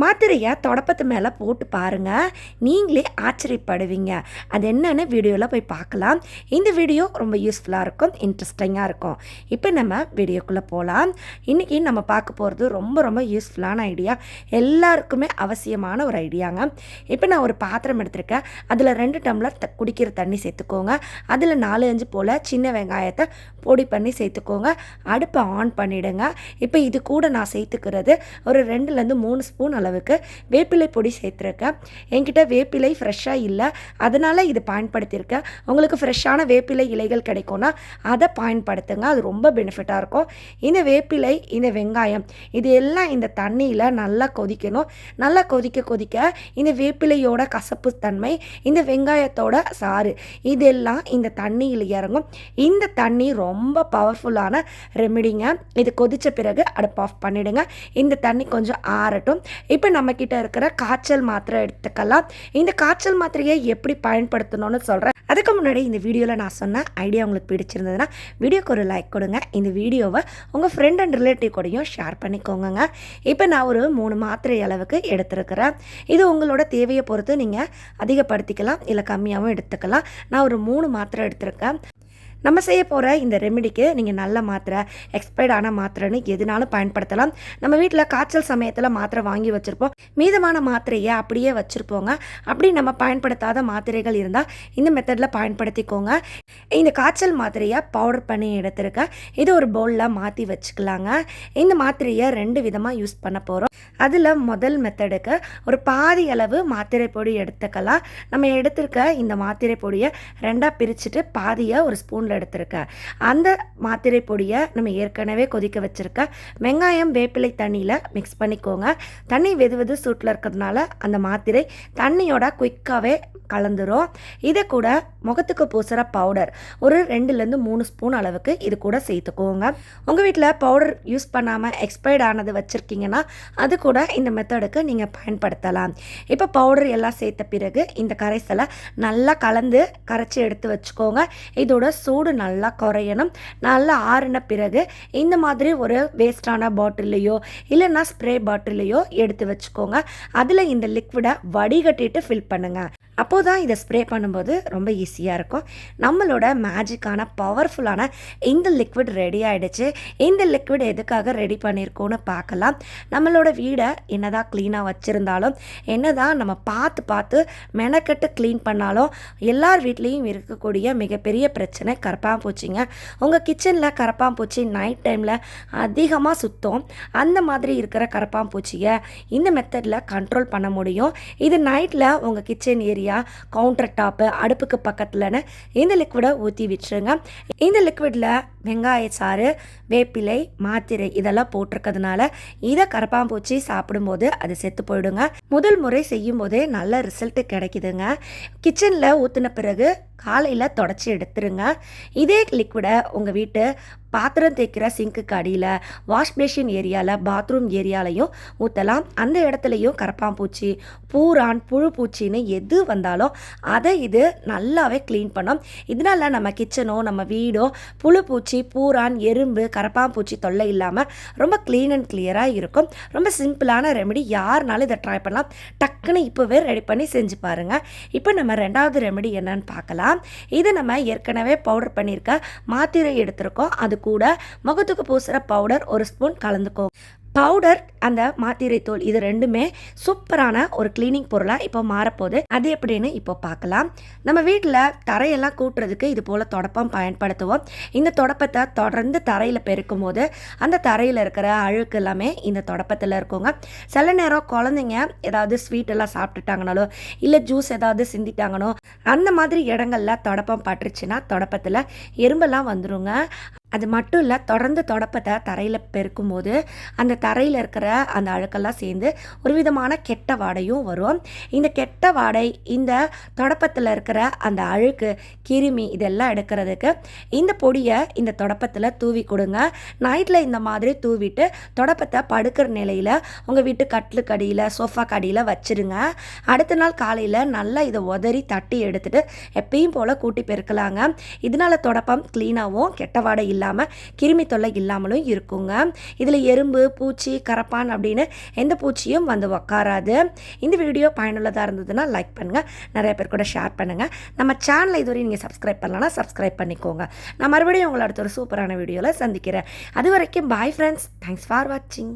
மாத்திரையை தொடப்பத்து மேலே போட்டு பாருங்கள், நீங்களே ஆச்சரியப்படுவீங்க. அது என்னென்னு வீடியோவில் போய் பார்க்கலாம். இந்த வீடியோ ரொம்ப யூஸ்ஃபுல்லாக இருக்கும், இன்ட்ரெஸ்டிங்காக இருக்கும். இப்போ நம்ம வீடியோக்குள்ளே போகலாம். இன்றைக்கி நம்ம பார்க்க போகிறது ரொம்ப ரொம்ப யூஸ்ஃபுல்லான ஐடியா, எல்லாருக்குமே அவசியமான ஒரு ஐடியாங்க. இப்போ நான் ஒரு பாத்திரம் எடுத்திருக்கேன், அதில் 2 டம்ளர் குடிக்கிற தண்ணி சேர்த்துக்கோங்க. அதில் 4-5 போல் சின்ன வெங்காயத்தை பொடி பண்ணி சேர்த்துக்கோங்க. அடுப்பை ஆன் பண்ணிவிடுங்க. இப்போ இது கூட நான் சேர்த்துக்கிறது ஒரு 2-3 ஸ்பூன் அளவுக்கு வேப்பிலை பொடி சேர்த்துருக்கேன். என்கிட்ட வேப்பிலை ஃப்ரெஷ்ஷாக இல்லை, அதனால் இது பயன்படுத்தியிருக்கேன். உங்களுக்கு ஃப்ரெஷ்ஷான வேப்பிலை இலைகள் கிடைக்கும்னா அதை பயன்படுத்துங்க, அது ரொம்ப பெனிஃபிட்டாக இருக்கும். இந்த வேப்பிலை, இந்த வெங்காயம், இது எல்லாம் இந்த தண்ணியில் நல்லா கொதிக்கணும். நல்லா கொதிக்க கொதிக்க இந்த வேப்பிலையோட கசப்பு தன்மை, இந்த வெங்காயத்தோட சாறு, இதெல்லாம் இந்த தண்ணியில் இறங்கும். இந்த தண்ணி ரொம்ப பவர்ஃபுல்லான ரெமிடிங்க. இது கொதித்த பிறகு அடுப்பு ஆஃப் பண்ணிவிடுங்க. இந்த தண்ணி கொஞ்சம் ஆறட்டும். இப்போ நம்மக்கிட்ட இருக்கிற காய்ச்சல் மாத்திரை எடுத்துக்கலாம். இந்த காய்ச்சல் மாத்திரையை எப்படி பயன்படுத்தணும்னு சொல்கிறேன். அதுக்கு முன்னாடி இந்த வீடியோவில் நான் சொன்ன ஐடியா உங்களுக்கு பிடிச்சிருந்ததுன்னா வீடியோக்கு ஒரு லைக் கொடுங்க. இந்த வீடியோவை உங்கள் ஃப்ரெண்ட் அண்ட் ரிலேட்டிவ் கூடயும் ஷேர் பண்ணிக்கோங்க. இப்போ நான் ஒரு 3 மாத்திரை அளவுக்கு எடுத்துருக்கிறேன். இது உங்களோட தேவையை பொறுத்து நீங்கள் அதிகப்படுத்திக்கலாம், இல்லை கம்மியாகவும் எடுத்துக்கலாம். நான் ஒரு 3 மாத்திரை எடுத்திருக்கேன். நம்ம செய்ய போகிற இந்த ரெமிடிக்கு நீங்கள் நல்ல மாத்திரை, எக்ஸ்பைர்டான மாத்திரைன்னு எதுனாலும் பயன்படுத்தலாம். நம்ம வீட்டில் காய்ச்சல் சமயத்தில் மாத்திரை வாங்கி வச்சுருப்போம், மீதமான மாத்திரையை அப்படியே வச்சுருப்போங்க. அப்படி நம்ம பயன்படுத்தாத மாத்திரைகள் இருந்தால் இந்த மெத்தடில் பயன்படுத்திக்கோங்க. இந்த காய்ச்சல் மாத்திரையை பவுடர் பண்ணி எடுத்துருக்கேன். இது ஒரு பவுலில் மாற்றி வச்சுக்கலாங்க. இந்த மாத்திரையை 2 விதமாக யூஸ் பண்ண போகிறோம். அதில் முதல் மெத்தடுக்கு ஒரு பாதி அளவு மாத்திரை பொடி எடுத்துக்கலாம். நம்ம எடுத்துருக்க இந்த மாத்திரை பொடியை 2ஆக பிரிச்சுட்டு பாதியை ஒரு ஸ்பூனில் எடுத்திருக்கேன். அந்த மாத்திரை பொடியை நம்ம ஏற்கனவே கொதிக்க வச்சுருக்க வெங்காயம் வேப்பிலை தண்ணியில் மிக்ஸ் பண்ணிக்கோங்க. தண்ணி வெது சூட்டில் இருக்கிறதுனால அந்த மாத்திரை தண்ணியோட குயிக்காகவே கலந்துரும். இதை கூட முகத்துக்கு பூசுகிற பவுடர் ஒரு 2-3 ஸ்பூன் அளவுக்கு இது கூட சேர்த்துக்கோங்க. உங்கள் வீட்டில் பவுடர் யூஸ் பண்ணாமல் எக்ஸ்பைர்ட் ஆனது வச்சுருக்கீங்கன்னா அது கூட இந்த மெத்தடுக்கு நீங்கள் பயன்படுத்தலாம். இப்போ பவுடர் எல்லாம் சேர்த்த பிறகு இந்த கரைசலை நல்லா கலந்து கரைச்சி எடுத்து வச்சுக்கோங்க. இதோட சூடு நல்லா குறையணும். நல்லா ஆறின பிறகு இந்த மாதிரி ஒரு வேஸ்டான பாட்டிலையோ இல்லைன்னா ஸ்ப்ரே பாட்டிலையோ எடுத்து வச்சுக்கோங்க. அதில் இந்த லிக்விடை வடிகட்டிட்டு ஃபில் பண்ணுங்கள். அப்போது தான் இதை ஸ்ப்ரே பண்ணும்போது ரொம்ப ஈஸியாக இருக்கும். நம்மளோட மேஜிக்கான பவர்ஃபுல்லான இந்த லிக்விட் ரெடி ஆகிடுச்சு. இந்த லிக்விட் எதுக்காக ரெடி பண்ணியிருக்கோன்னு பார்க்கலாம். நம்மளோட வீடை என்ன தான் க்ளீனாக வச்சுருந்தாலும், என்ன தான் நம்ம பார்த்து மெனக்கட்டு க்ளீன் பண்ணாலும், எல்லார் வீட்லேயும் இருக்கக்கூடிய மிகப்பெரிய பிரச்சனை கரப்பாம்பூச்சிங்க. உங்கள் கிச்சனில் கரப்பாம்பூச்சி நைட் டைமில் அதிகமாக சுத்தம். அந்த மாதிரி இருக்கிற கரப்பாம்பூச்சியை இந்த மெத்தடில் கண்ட்ரோல் பண்ண முடியும். இது நைட்டில் உங்கள் கிச்சன் ஏரியா, கவுண்டர் டாப்பு, அடுப்புக்கு பக்கத்துலன்னு இந்த லிக்விடை ஊற்றி விட்டுருங்க. இந்த லிக்விடில் வெங்காய சாறு, வேப்பிலை, மாத்திரை இதெல்லாம் போட்டிருக்கிறதுனால இதை கரப்பாம்பூச்சி சாப்பிடும்போது அது செத்து போயிடுங்க. முதல் முறை செய்யும் போதே நல்ல ரிசல்ட்டு கிடைக்குதுங்க. கிச்சனில் ஊற்றின பிறகு காலையில் தொடச்சி எடுத்துருங்க. இதே லிக்விடை உங்கள் வீட்டு பாத்திரம் தேய்க்கிற சிங்க்குக்கு அடியில், வாஷ் பேஷின் ஏரியாவில், பாத்ரூம் ஏரியாலையும் ஊற்றலாம். அந்த இடத்துலையும் கரப்பாம்பூச்சி, பூரான், புழு பூச்சின்னு எது வந்தாலும் அதை இது நல்லாவே க்ளீன் பண்ணும். இதனால் நம்ம கிச்சனோ நம்ம வீடோ புழு பூச்சி, பூரான், எறும்பு, கரப்பாம்பூச்சி தொல்லை இல்லாமல் ரொம்ப க்ளீன் அண்ட் கிளியராக இருக்கும். ரொம்ப சிம்பிளான ரெமெடி, யாருனாலும் இதை ட்ரை பண்ணலாம். டக்குன்னு இப்போவே ரெடி பண்ணி செஞ்சு பாருங்கள். இப்போ நம்ம 2வது ரெமெடி என்னன்னு பார்க்கலாம். இது நம்ம ஏற்கனவே பவுடர் பண்ணியிருக்க மாத்திரை எடுத்திருக்கோம். அது கூட முகத்துக்கு பூசுகிற பவுடர் 1 ஸ்பூன் கலந்துக்கோ. பவுடர், அந்த மாத்திரை தூள், இது 2மே சூப்பரான ஒரு கிளீனிங் பொருளாக இப்போ மாறப்போகுது. அது எப்படின்னு இப்போ பார்க்கலாம். நம்ம வீட்டில் தரையெல்லாம் கூட்டுறதுக்கு இது போல் தொடப்பம் பயன்படுத்துவோம். இந்த தொடப்பத்தை தொடர்ந்து தரையில் பெருக்கும் போது அந்த தரையில் இருக்கிற அழுக்கு எல்லாமே இந்த தொடப்பத்தில் இருக்குங்க. சில நேரம் குழந்தைங்க ஏதாவது ஸ்வீட் எல்லாம் சாப்பிட்டுட்டாங்கனாலோ இல்லை ஜூஸ் ஏதாவது சிந்திட்டாங்கனோ அந்த மாதிரி இடங்களில் தொடப்பம் பட்டுருச்சுன்னா தொடப்பத்தில் எறும்பெல்லாம் வந்துடுங்க. அது மட்டும் இல்லை, தொடர்ந்து தொடப்பத்தை தரையில் பெருக்கும் போது அந்த தரையில் இருக்கிற அந்த அழுக்கெல்லாம் சேர்ந்து ஒரு விதமான கெட்ட வாடையும் வரும். இந்த கெட்ட வாடை, இந்த தொடப்பத்தில் இருக்கிற அந்த அழுக்கு, கிருமி இதெல்லாம் எடுக்கிறதுக்கு இந்த பொடியை இந்த தொடப்பத்தில் தூவி கொடுங்க. நைட்டில் இந்த மாதிரி தூவிட்டு தொடப்பத்தை படுக்கிற நிலையில் உங்கள் வீட்டு கட்டிலுக்கு அடியில், சோஃபா கடியில் வச்சுருங்க. அடுத்த நாள் காலையில் நல்லா இதை உதறி தட்டி எடுத்துகிட்டு எப்பயும் போல் கூட்டி பெருக்கலாங்க. இதனால் தொடப்பம் க்ளீனாகவும் கெட்ட வாடை இல்லாமல் இல்லாமல் கிருமி தொல்லை இல்லாமலும் இருக்குங்க. இதில் எறும்பு, பூச்சி, கரப்பான் அப்படின்னு எந்த பூச்சியும் வந்து உக்காராது. இந்த வீடியோ பயனுள்ளதாக இருந்ததுன்னா லைக் பண்ணுங்கள், நிறைய பேர் கூட ஷேர் பண்ணுங்கள். நம்ம சேனலை இதுவரை நீங்கள் சப்ஸ்கிரைப் பண்ணலன்னா சப்ஸ்கிரைப் பண்ணிக்கோங்க. நான் மறுபடியும் உங்களை அடுத்த ஒரு சூப்பரான வீடியோவில் சந்திக்கிறேன். அது வரைக்கும் பாய் ஃப்ரெண்ட்ஸ். தேங்க்ஸ் ஃபார் வாட்சிங்.